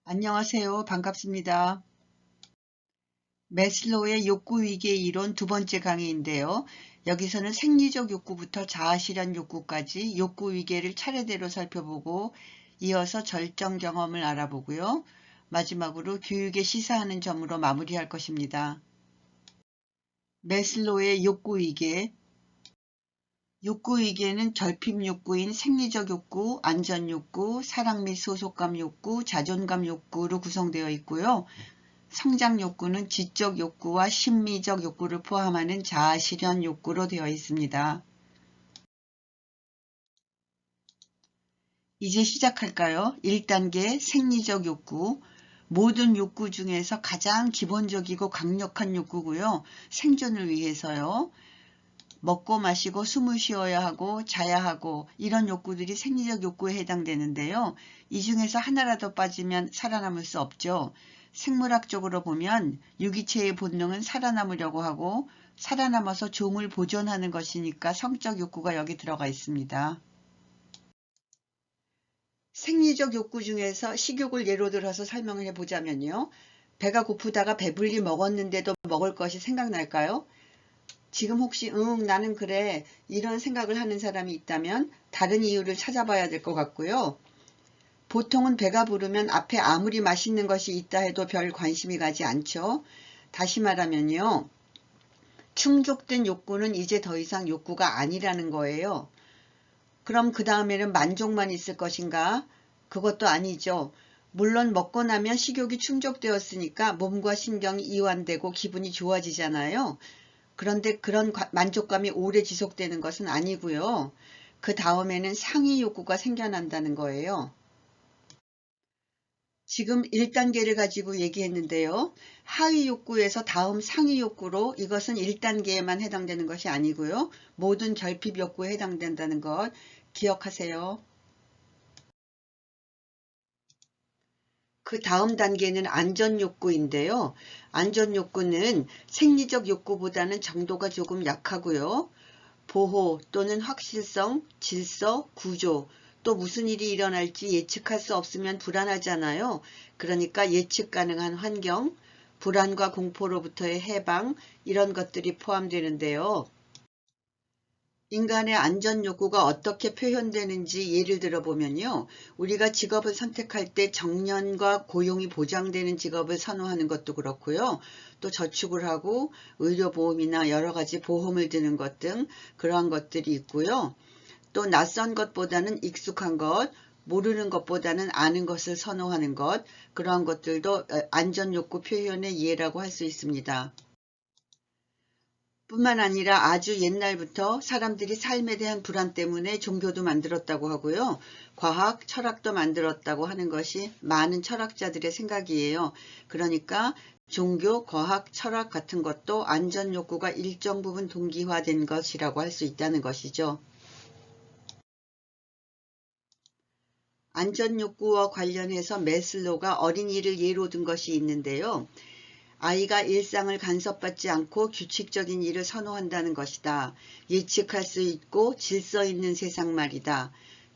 안녕하세요. 반갑습니다. 매슬로우의 욕구위계 이론 두 번째 강의인데요. 여기서는 생리적 욕구부터 자아실현 욕구까지 욕구위계를 차례대로 살펴보고 이어서 절정 경험을 알아보고요. 마지막으로 교육에 시사하는 점으로 마무리할 것입니다. 매슬로우의 욕구위계. 욕구위계는 결핍 욕구인 생리적 욕구, 안전 욕구, 사랑 및 소속감 욕구, 자존감 욕구로 구성되어 있고요. 성장 욕구는 지적 욕구와 심미적 욕구를 포함하는 자아실현 욕구로 되어 있습니다. 이제 시작할까요? 1단계 생리적 욕구. 모든 욕구 중에서 가장 기본적이고 강력한 욕구고요. 생존을 위해서요. 먹고 마시고 숨을 쉬어야 하고 자야 하고 이런 욕구들이 생리적 욕구에 해당되는데요. 이 중에서 하나라도 빠지면 살아남을 수 없죠. 생물학적으로 보면 유기체의 본능은 살아남으려고 하고 살아남아서 종을 보존하는 것이니까 성적 욕구가 여기 들어가 있습니다. 생리적 욕구 중에서 식욕을 예로 들어서 설명을 해보자면요. 배가 고프다가 배불리 먹었는데도 먹을 것이 생각날까요? 지금 혹시 나는 그래 이런 생각을 하는 사람이 있다면 다른 이유를 찾아봐야 될 것 같고요. 보통은 배가 부르면 앞에 아무리 맛있는 것이 있다 해도 별 관심이 가지 않죠. 다시 말하면요. 충족된 욕구는 이제 더 이상 욕구가 아니라는 거예요. 그럼 그 다음에는 만족만 있을 것인가? 그것도 아니죠. 물론 먹고 나면 식욕이 충족되었으니까 몸과 신경이 이완되고 기분이 좋아지잖아요. 그런데 그런 만족감이 오래 지속되는 것은 아니고요. 그 다음에는 상위 욕구가 생겨난다는 거예요. 지금 1단계를 가지고 얘기했는데요. 하위 욕구에서 다음 상위 욕구로 이것은 1단계에만 해당되는 것이 아니고요. 모든 결핍 욕구에 해당된다는 것 기억하세요. 그 다음 단계는 안전욕구인데요. 안전욕구는 생리적 욕구보다는 정도가 조금 약하고요. 보호 또는 확실성, 질서, 구조, 또 무슨 일이 일어날지 예측할 수 없으면 불안하잖아요. 그러니까 예측 가능한 환경, 불안과 공포로부터의 해방, 이런 것들이 포함되는데요. 인간의 안전 욕구가 어떻게 표현되는지 예를 들어보면요. 우리가 직업을 선택할 때 정년과 고용이 보장되는 직업을 선호하는 것도 그렇고요. 또 저축을 하고 의료보험이나 여러 가지 보험을 드는 것 등 그러한 것들이 있고요. 또 낯선 것보다는 익숙한 것, 모르는 것보다는 아는 것을 선호하는 것, 그러한 것들도 안전 욕구 표현의 예라고 할 수 있습니다. 뿐만 아니라 아주 옛날부터 사람들이 삶에 대한 불안 때문에 종교도 만들었다고 하고요. 과학, 철학도 만들었다고 하는 것이 많은 철학자들의 생각이에요. 그러니까 종교, 과학, 철학 같은 것도 안전 욕구가 일정 부분 동기화된 것이라고 할 수 있다는 것이죠. 안전 욕구와 관련해서 매슬로우가 어린이를 예로 든 것이 있는데요. 아이가 일상을 간섭받지 않고 규칙적인 일을 선호한다는 것이다. 예측할 수 있고 질서 있는 세상 말이다.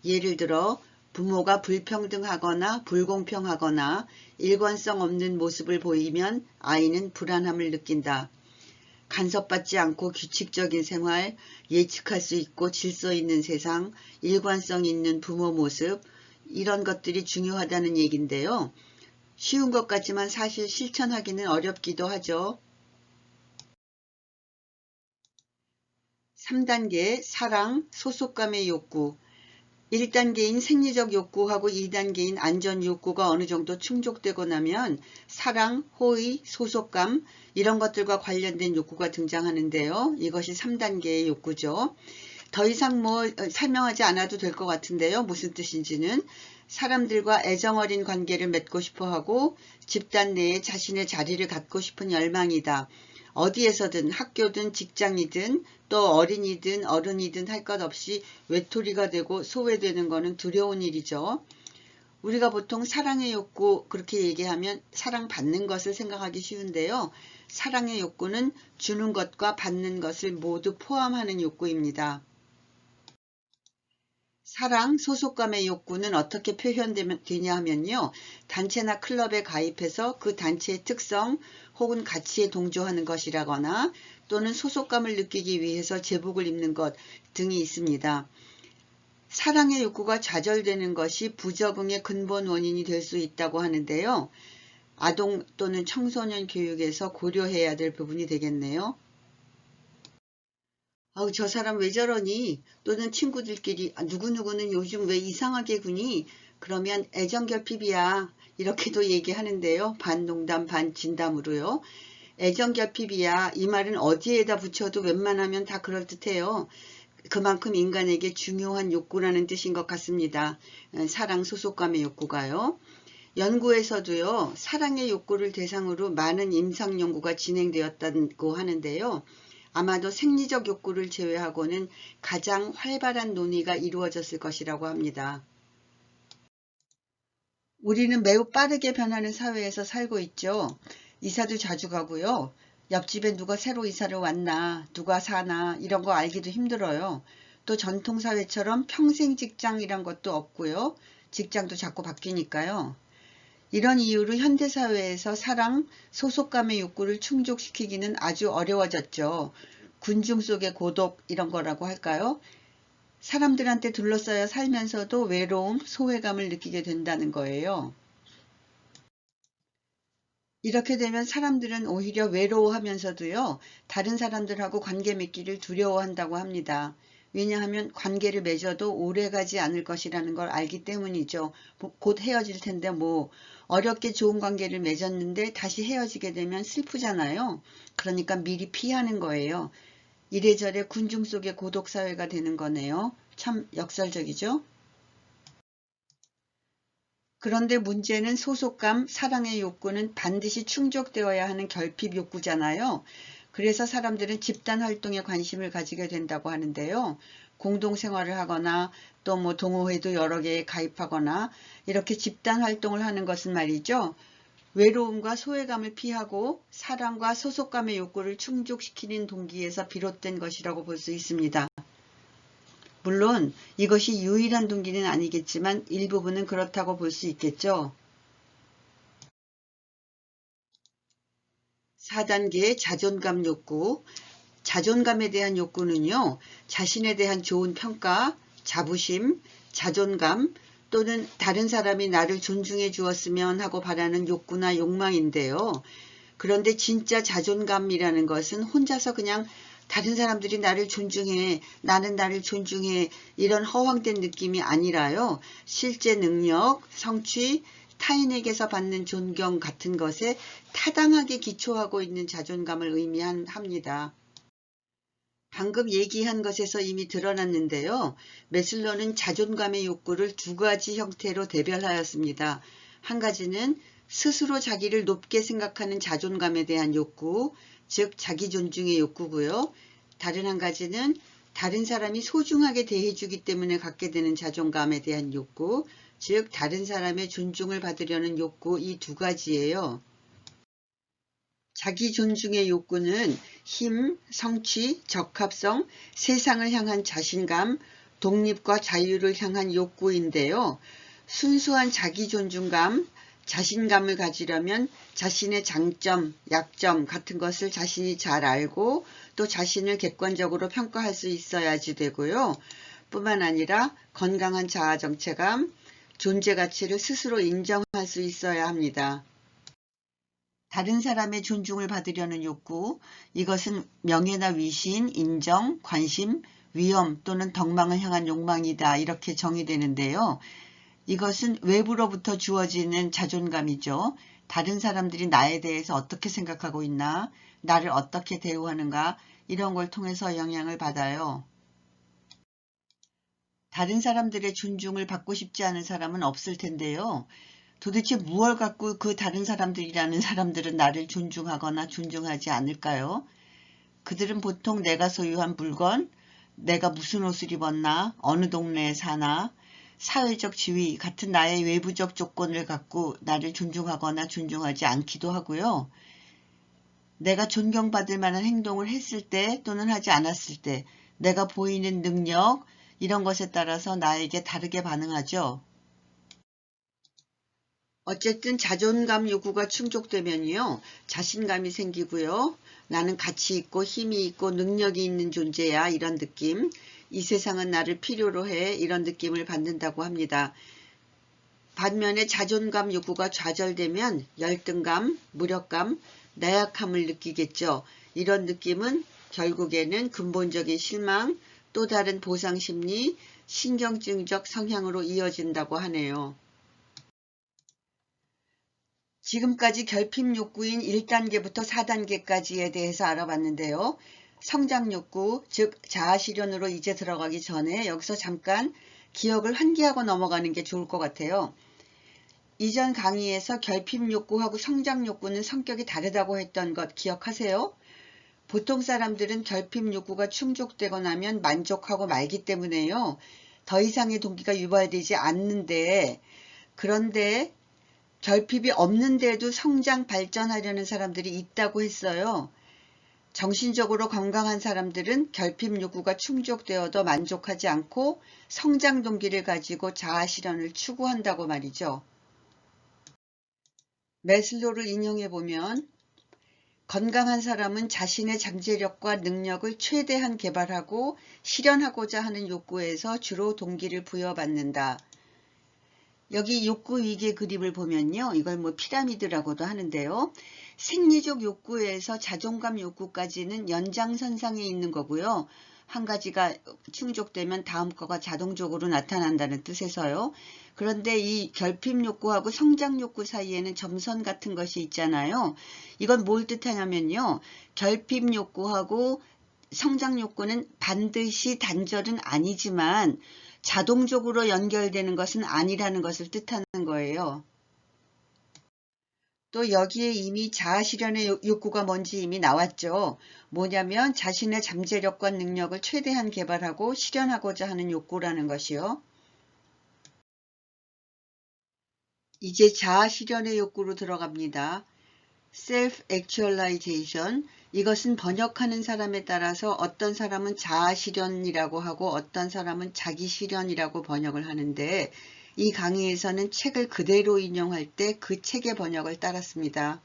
예를 들어 부모가 불평등하거나 불공평하거나 일관성 없는 모습을 보이면 아이는 불안함을 느낀다. 간섭받지 않고 규칙적인 생활, 예측할 수 있고 질서 있는 세상, 일관성 있는 부모 모습, 이런 것들이 중요하다는 얘기인데요. 쉬운 것 같지만 사실 실천하기는 어렵기도 하죠. 3단계 사랑, 소속감의 욕구. 1단계인 생리적 욕구하고 2단계인 안전 욕구가 어느 정도 충족되고 나면 사랑, 호의, 소속감 이런 것들과 관련된 욕구가 등장하는데요. 이것이 3단계의 욕구죠. 더 이상 설명하지 않아도 될 것 같은데요. 무슨 뜻인지는 사람들과 애정어린 관계를 맺고 싶어하고 집단 내에 자신의 자리를 갖고 싶은 열망이다. 어디에서든 학교든 직장이든 또 어린이든 어른이든 할 것 없이 외톨이가 되고 소외되는 것은 두려운 일이죠. 우리가 보통 사랑의 욕구 그렇게 얘기하면 사랑받는 것을 생각하기 쉬운데요. 사랑의 욕구는 주는 것과 받는 것을 모두 포함하는 욕구입니다. 사랑, 소속감의 욕구는 어떻게 표현되냐 하면요. 단체나 클럽에 가입해서 그 단체의 특성 혹은 가치에 동조하는 것이라거나 또는 소속감을 느끼기 위해서 제복을 입는 것 등이 있습니다. 사랑의 욕구가 좌절되는 것이 부적응의 근본 원인이 될 수 있다고 하는데요. 아동 또는 청소년 교육에서 고려해야 될 부분이 되겠네요. 아우, 저 사람 왜 저러니? 또는 친구들끼리 누구누구는 요즘 왜 이상하게 구니? 그러면 애정결핍이야. 이렇게도 얘기하는데요. 반 농담 반 진담으로요. 애정결핍이야. 이 말은 어디에다 붙여도 웬만하면 다 그럴듯해요. 그만큼 인간에게 중요한 욕구라는 뜻인 것 같습니다. 사랑, 소속감의 욕구가요. 연구에서도요. 사랑의 욕구를 대상으로 많은 임상 연구가 진행되었다고 하는데요. 아마도 생리적 욕구를 제외하고는 가장 활발한 논의가 이루어졌을 것이라고 합니다. 우리는 매우 빠르게 변하는 사회에서 살고 있죠. 이사도 자주 가고요. 옆집에 누가 새로 이사를 왔나, 누가 사나 이런 거 알기도 힘들어요. 또 전통사회처럼 평생 직장이란 것도 없고요. 직장도 자꾸 바뀌니까요. 이런 이유로 현대사회에서 사랑, 소속감의 욕구를 충족시키기는 아주 어려워졌죠. 군중 속의 고독 이런 거라고 할까요? 사람들한테 둘러싸여 살면서도 외로움, 소외감을 느끼게 된다는 거예요. 이렇게 되면 사람들은 오히려 외로워하면서도요, 다른 사람들하고 관계 맺기를 두려워한다고 합니다. 왜냐하면 관계를 맺어도 오래가지 않을 것이라는 걸 알기 때문이죠. 곧 헤어질 텐데 어렵게 좋은 관계를 맺었는데 다시 헤어지게 되면 슬프잖아요. 그러니까 미리 피하는 거예요. 이래저래 군중 속의 고독사회가 되는 거네요. 참 역설적이죠. 그런데 문제는 소속감, 사랑의 욕구는 반드시 충족되어야 하는 결핍 욕구잖아요. 그래서 사람들은 집단 활동에 관심을 가지게 된다고 하는데요. 공동생활을 하거나 또 동호회도 여러 개에 가입하거나 이렇게 집단 활동을 하는 것은 말이죠. 외로움과 소외감을 피하고 사랑과 소속감의 욕구를 충족시키는 동기에서 비롯된 것이라고 볼 수 있습니다. 물론 이것이 유일한 동기는 아니겠지만 일부분은 그렇다고 볼 수 있겠죠. 4단계의 자존감 욕구. 자존감에 대한 욕구는요. 자신에 대한 좋은 평가, 자부심, 자존감 또는 다른 사람이 나를 존중해 주었으면 하고 바라는 욕구나 욕망인데요. 그런데 진짜 자존감이라는 것은 혼자서 그냥 다른 사람들이 나를 존중해, 나는 나를 존중해 이런 허황된 느낌이 아니라요. 실제 능력, 성취, 타인에게서 받는 존경 같은 것에 타당하게 기초하고 있는 자존감을 의미합니다. 방금 얘기한 것에서 이미 드러났는데요. 메슬로는 자존감의 욕구를 두 가지 형태로 대별하였습니다. 한 가지는 스스로 자기를 높게 생각하는 자존감에 대한 욕구, 즉 자기 존중의 욕구고요. 다른 한 가지는 다른 사람이 소중하게 대해주기 때문에 갖게 되는 자존감에 대한 욕구, 즉 다른 사람의 존중을 받으려는 욕구, 이 두 가지예요. 자기 존중의 욕구는 힘, 성취, 적합성, 세상을 향한 자신감, 독립과 자유를 향한 욕구인데요. 순수한 자기 존중감, 자신감을 가지려면 자신의 장점, 약점 같은 것을 자신이 잘 알고 또 자신을 객관적으로 평가할 수 있어야지 되고요. 뿐만 아니라 건강한 자아정체감, 존재 가치를 스스로 인정할 수 있어야 합니다. 다른 사람의 존중을 받으려는 욕구, 이것은 명예나 위신, 인정, 관심, 위엄 또는 덕망을 향한 욕망이다 이렇게 정의되는데요. 이것은 외부로부터 주어지는 자존감이죠. 다른 사람들이 나에 대해서 어떻게 생각하고 있나, 나를 어떻게 대우하는가 이런 걸 통해서 영향을 받아요. 다른 사람들의 존중을 받고 싶지 않은 사람은 없을 텐데요. 도대체 무엇을 갖고 그 다른 사람들이라는 사람들은 나를 존중하거나 존중하지 않을까요? 그들은 보통 내가 소유한 물건, 내가 무슨 옷을 입었나, 어느 동네에 사나, 사회적 지위 같은 나의 외부적 조건을 갖고 나를 존중하거나 존중하지 않기도 하고요. 내가 존경받을 만한 행동을 했을 때 또는 하지 않았을 때 내가 보이는 능력, 이런 것에 따라서 나에게 다르게 반응하죠. 어쨌든 자존감 요구가 충족되면요, 자신감이 생기고요. 나는 가치 있고 힘이 있고 능력이 있는 존재야, 이런 느낌. 이 세상은 나를 필요로 해, 이런 느낌을 받는다고 합니다. 반면에 자존감 요구가 좌절되면 열등감, 무력감, 나약함을 느끼겠죠. 이런 느낌은 결국에는 근본적인 실망, 또 다른 보상심리, 신경증적 성향으로 이어진다고 하네요. 지금까지 결핍 욕구인 1단계부터 4단계까지에 대해서 알아봤는데요. 성장 욕구, 즉 자아실현으로 이제 들어가기 전에 여기서 잠깐 기억을 환기하고 넘어가는 게 좋을 것 같아요. 이전 강의에서 결핍 욕구하고 성장 욕구는 성격이 다르다고 했던 것 기억하세요? 보통 사람들은 결핍 욕구가 충족되고 나면 만족하고 말기 때문에요. 더 이상의 동기가 유발되지 않는데, 그런데 결핍이 없는데도 성장 발전하려는 사람들이 있다고 했어요. 정신적으로 건강한 사람들은 결핍 욕구가 충족되어도 만족하지 않고 성장 동기를 가지고 자아 실현을 추구한다고 말이죠. 매슬로를 인용해 보면 건강한 사람은 자신의 잠재력과 능력을 최대한 개발하고 실현하고자 하는 욕구에서 주로 동기를 부여받는다. 여기 욕구 위계 그림을 보면요. 이걸 피라미드라고도 하는데요. 생리적 욕구에서 자존감 욕구까지는 연장선상에 있는 거고요. 한 가지가 충족되면 다음 거가 자동적으로 나타난다는 뜻에서요. 그런데 이 결핍 욕구하고 성장 욕구 사이에는 점선 같은 것이 있잖아요. 이건 뭘 뜻하냐면요. 결핍 욕구하고 성장 욕구는 반드시 단절은 아니지만 자동적으로 연결되는 것은 아니라는 것을 뜻하는 거예요. 또 여기에 이미 자아실현의 욕구가 뭔지 이미 나왔죠. 뭐냐면 자신의 잠재력과 능력을 최대한 개발하고 실현하고자 하는 욕구라는 것이요. 이제 자아실현의 욕구로 들어갑니다. self-actualization, 이것은 번역하는 사람에 따라서 어떤 사람은 자아실현이라고 하고 어떤 사람은 자기실현이라고 번역을 하는데, 이 강의에서는 책을 그대로 인용할 때 그 책의 번역을 따랐습니다.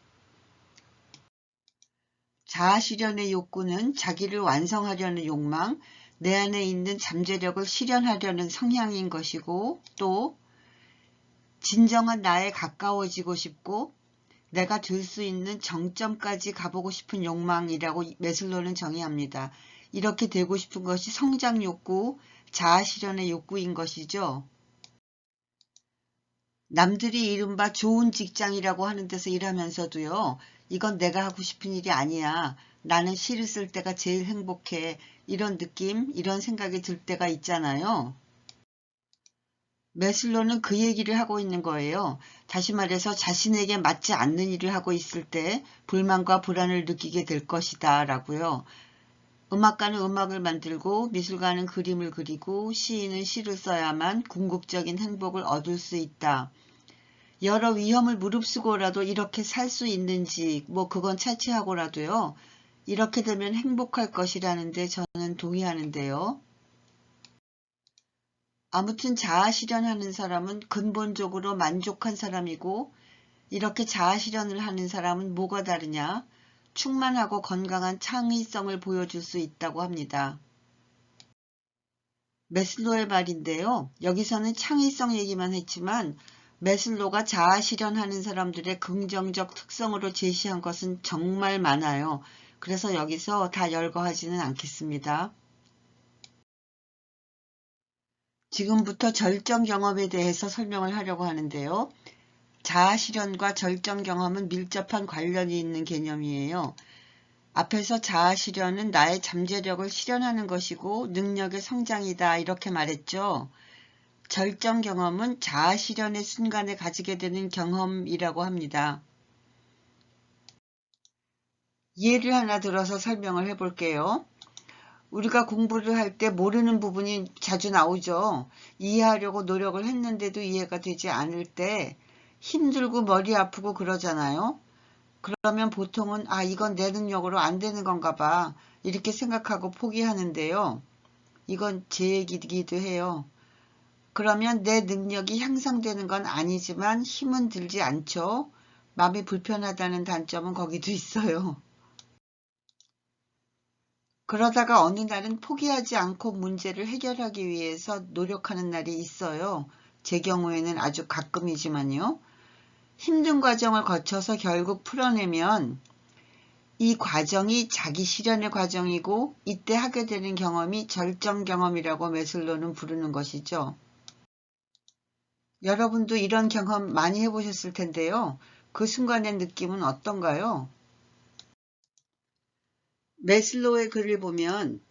자아실현의 욕구는 자기를 완성하려는 욕망, 내 안에 있는 잠재력을 실현하려는 성향인 것이고, 또 진정한 나에 가까워지고 싶고 내가 들 수 있는 정점까지 가보고 싶은 욕망이라고 매슬로는 정의합니다. 이렇게 되고 싶은 것이 성장 욕구, 자아실현의 욕구인 것이죠. 남들이 이른바 좋은 직장이라고 하는 데서 일하면서도요. 이건 내가 하고 싶은 일이 아니야. 나는 시를 쓸 때가 제일 행복해. 이런 느낌, 이런 생각이 들 때가 있잖아요. 매슬로는 그 얘기를 하고 있는 거예요. 다시 말해서 자신에게 맞지 않는 일을 하고 있을 때 불만과 불안을 느끼게 될 것이다 라고요. 음악가는 음악을 만들고 미술가는 그림을 그리고 시인은 시를 써야만 궁극적인 행복을 얻을 수 있다. 여러 위험을 무릅쓰고라도 이렇게 살 수 있는지 그건 차치하고라도요. 이렇게 되면 행복할 것이라는데 저는 동의하는데요. 아무튼 자아실현하는 사람은 근본적으로 만족한 사람이고 이렇게 자아실현을 하는 사람은 뭐가 다르냐? 충만하고 건강한 창의성을 보여줄 수 있다고 합니다. 매슬로의 말인데요. 여기서는 창의성 얘기만 했지만 매슬로가 자아실현하는 사람들의 긍정적 특성으로 제시한 것은 정말 많아요. 그래서 여기서 다 열거하지는 않겠습니다. 지금부터 절정 경험에 대해서 설명을 하려고 하는데요. 자아실현과 절정 경험은 밀접한 관련이 있는 개념이에요. 앞에서 자아실현은 나의 잠재력을 실현하는 것이고 능력의 성장이다 이렇게 말했죠. 절정 경험은 자아실현의 순간에 가지게 되는 경험이라고 합니다. 예를 하나 들어서 설명을 해볼게요. 우리가 공부를 할 때 모르는 부분이 자주 나오죠. 이해하려고 노력을 했는데도 이해가 되지 않을 때 힘들고 머리 아프고 그러잖아요. 그러면 보통은 이건 내 능력으로 안 되는 건가 봐 이렇게 생각하고 포기하는데요. 이건 제 얘기이기도 해요. 그러면 내 능력이 향상되는 건 아니지만 힘은 들지 않죠. 마음이 불편하다는 단점은 거기도 있어요. 그러다가 어느 날은 포기하지 않고 문제를 해결하기 위해서 노력하는 날이 있어요. 제 경우에는 아주 가끔이지만요. 힘든 과정을 거쳐서 결국 풀어내면 이 과정이 자기 실현의 과정이고 이때 하게 되는 경험이 절정 경험이라고 매슬로는 부르는 것이죠. 여러분도 이런 경험 많이 해보셨을 텐데요. 그 순간의 느낌은 어떤가요? 매슬로우의 글을 보면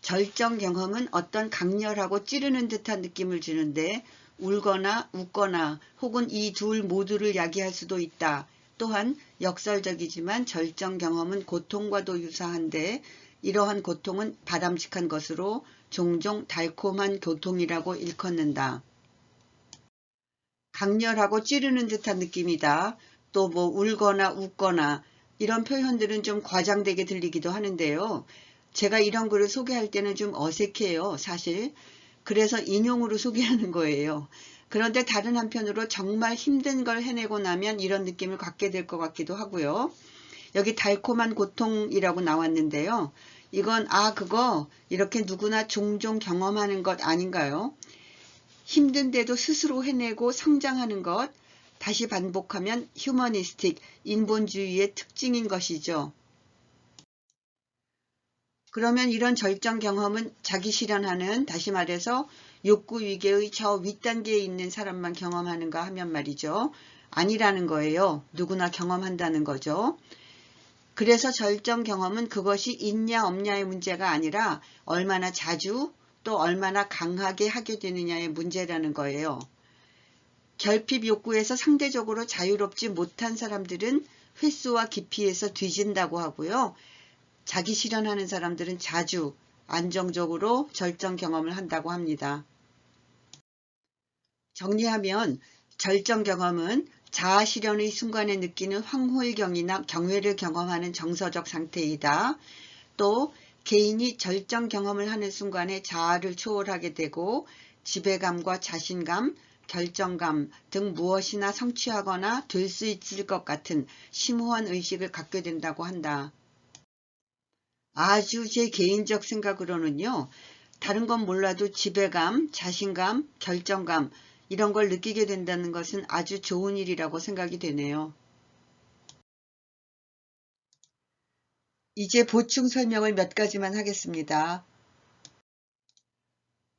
절정 경험은 어떤 강렬하고 찌르는 듯한 느낌을 주는데 울거나 웃거나 혹은 이 둘 모두를 야기할 수도 있다. 또한 역설적이지만 절정 경험은 고통과도 유사한데 이러한 고통은 바람직한 것으로 종종 달콤한 고통이라고 일컫는다. 강렬하고 찌르는 듯한 느낌이다. 또 뭐 울거나 웃거나 이런 표현들은 좀 과장되게 들리기도 하는데요. 제가 이런 글을 소개할 때는 좀 어색해요, 사실. 그래서 인용으로 소개하는 거예요. 그런데 다른 한편으로 정말 힘든 걸 해내고 나면 이런 느낌을 갖게 될 것 같기도 하고요. 여기 달콤한 고통이라고 나왔는데요. 이건 그거 이렇게 누구나 종종 경험하는 것 아닌가요? 힘든데도 스스로 해내고 성장하는 것, 다시 반복하면 휴머니스틱, 인본주의의 특징인 것이죠. 그러면 이런 절정 경험은 자기 실현하는, 다시 말해서 욕구 위계의 저 윗단계에 있는 사람만 경험하는가 하면 말이죠. 아니라는 거예요. 누구나 경험한다는 거죠. 그래서 절정 경험은 그것이 있냐 없냐의 문제가 아니라 얼마나 자주 또 얼마나 강하게 하게 되느냐의 문제라는 거예요. 결핍 욕구에서 상대적으로 자유롭지 못한 사람들은 횟수와 깊이에서 뒤진다고 하고요. 자기 실현하는 사람들은 자주 안정적으로 절정 경험을 한다고 합니다. 정리하면 절정 경험은 자아 실현의 순간에 느끼는 황홀경이나 경외를 경험하는 정서적 상태이다. 또 개인이 절정 경험을 하는 순간에 자아를 초월하게 되고 지배감과 자신감, 결정감 등 무엇이나 성취하거나 될 수 있을 것 같은 심오한 의식을 갖게 된다고 한다. 아주 제 개인적 생각으로는요. 다른 건 몰라도 지배감, 자신감, 결정감 이런 걸 느끼게 된다는 것은 아주 좋은 일이라고 생각이 되네요. 이제 보충 설명을 몇 가지만 하겠습니다.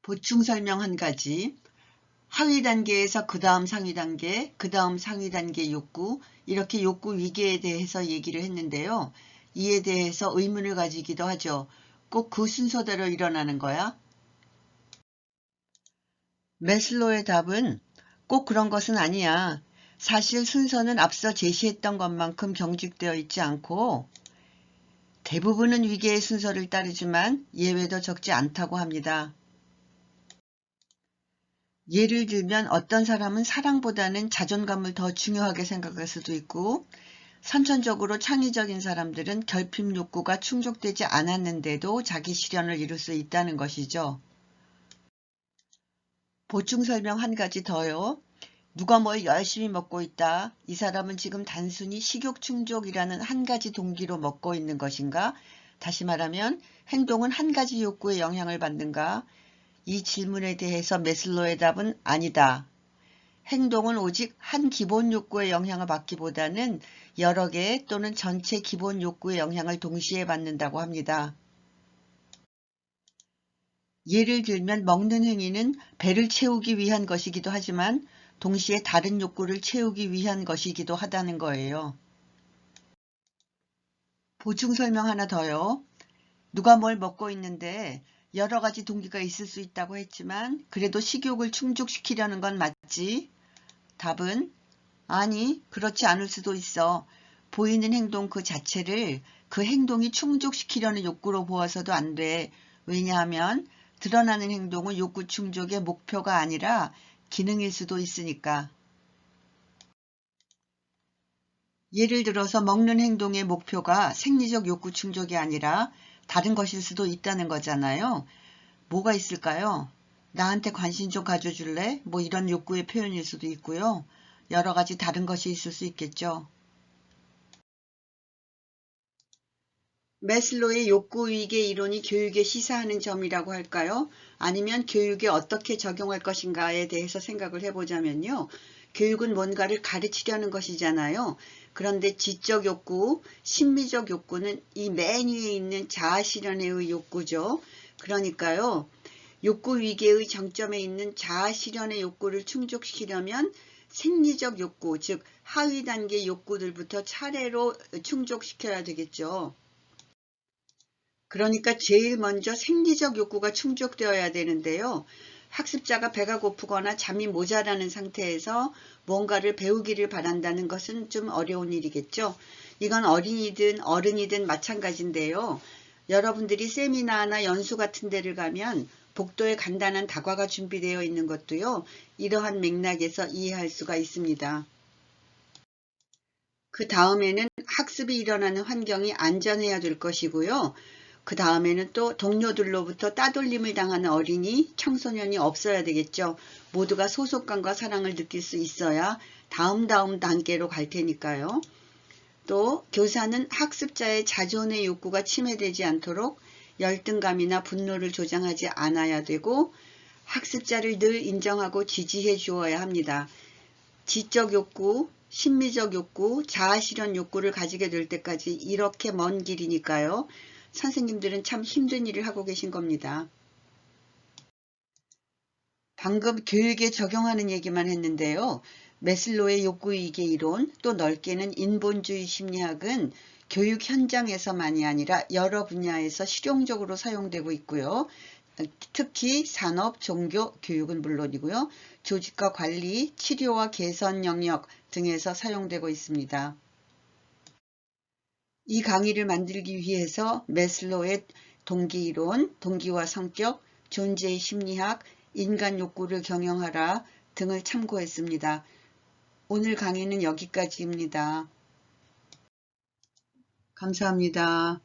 보충 설명 한 가지. 하위 단계에서 그 다음 상위 단계, 그 다음 상위 단계 욕구, 이렇게 욕구 위계에 대해서 얘기를 했는데요. 이에 대해서 의문을 가지기도 하죠. 꼭 그 순서대로 일어나는 거야? 매슬로의 답은 꼭 그런 것은 아니야. 사실 순서는 앞서 제시했던 것만큼 경직되어 있지 않고 대부분은 위계의 순서를 따르지만 예외도 적지 않다고 합니다. 예를 들면 어떤 사람은 사랑보다는 자존감을 더 중요하게 생각할 수도 있고 선천적으로 창의적인 사람들은 결핍 욕구가 충족되지 않았는데도 자기 실현을 이룰 수 있다는 것이죠. 보충 설명 한 가지 더요. 누가 뭘 열심히 먹고 있다. 이 사람은 지금 단순히 식욕 충족이라는 한 가지 동기로 먹고 있는 것인가? 다시 말하면 행동은 한 가지 욕구에 영향을 받는가? 이 질문에 대해서 매슬로의 답은 아니다. 행동은 오직 한 기본 욕구의 영향을 받기보다는 여러 개 또는 전체 기본 욕구의 영향을 동시에 받는다고 합니다. 예를 들면 먹는 행위는 배를 채우기 위한 것이기도 하지만 동시에 다른 욕구를 채우기 위한 것이기도 하다는 거예요. 보충 설명 하나 더요. 누가 뭘 먹고 있는데 여러 가지 동기가 있을 수 있다고 했지만 그래도 식욕을 충족시키려는 건 맞지? 답은 아니, 그렇지 않을 수도 있어. 보이는 행동 그 자체를 그 행동이 충족시키려는 욕구로 보아서도 안 돼. 왜냐하면 드러나는 행동은 욕구 충족의 목표가 아니라 기능일 수도 있으니까. 예를 들어서 먹는 행동의 목표가 생리적 욕구 충족이 아니라 다른 것일 수도 있다는 거잖아요. 뭐가 있을까요? 나한테 관심 좀 가져줄래? 뭐 이런 욕구의 표현일 수도 있고요. 여러 가지 다른 것이 있을 수 있겠죠. 매슬로의 욕구위계 이론이 교육에 시사하는 점이라고 할까요? 아니면 교육에 어떻게 적용할 것인가에 대해서 생각을 해보자면요. 교육은 뭔가를 가르치려는 것이잖아요. 그런데 지적 욕구, 심미적 욕구는 이 맨 위에 있는 자아실현의 욕구죠. 그러니까요. 욕구 위계의 정점에 있는 자아실현의 욕구를 충족시키려면 생리적 욕구, 즉 하위 단계 욕구들부터 차례로 충족시켜야 되겠죠. 그러니까 제일 먼저 생리적 욕구가 충족되어야 되는데요. 학습자가 배가 고프거나 잠이 모자라는 상태에서 뭔가를 배우기를 바란다는 것은 좀 어려운 일이겠죠. 이건 어린이든 어른이든 마찬가지인데요. 여러분들이 세미나나 연수 같은 데를 가면 복도에 간단한 다과가 준비되어 있는 것도요. 이러한 맥락에서 이해할 수가 있습니다. 그 다음에는 학습이 일어나는 환경이 안전해야 될 것이고요. 그 다음에는 또 동료들로부터 따돌림을 당하는 어린이, 청소년이 없어야 되겠죠. 모두가 소속감과 사랑을 느낄 수 있어야 다음 단계로 갈 테니까요. 또 교사는 학습자의 자존의 욕구가 침해되지 않도록 열등감이나 분노를 조장하지 않아야 되고 학습자를 늘 인정하고 지지해 주어야 합니다. 지적 욕구, 심미적 욕구, 자아실현 욕구를 가지게 될 때까지 이렇게 먼 길이니까요. 선생님들은 참 힘든 일을 하고 계신 겁니다. 방금 교육에 적용하는 얘기만 했는데요. 매슬로의 욕구위계 이론, 또 넓게는 인본주의 심리학은 교육 현장에서만이 아니라 여러 분야에서 실용적으로 사용되고 있고요. 특히 산업, 종교, 교육은 물론이고요. 조직과 관리, 치료와 개선 영역 등에서 사용되고 있습니다. 이 강의를 만들기 위해서 매슬로의 동기이론, 동기와 성격, 존재의 심리학, 인간 욕구를 경영하라 등을 참고했습니다. 오늘 강의는 여기까지입니다. 감사합니다.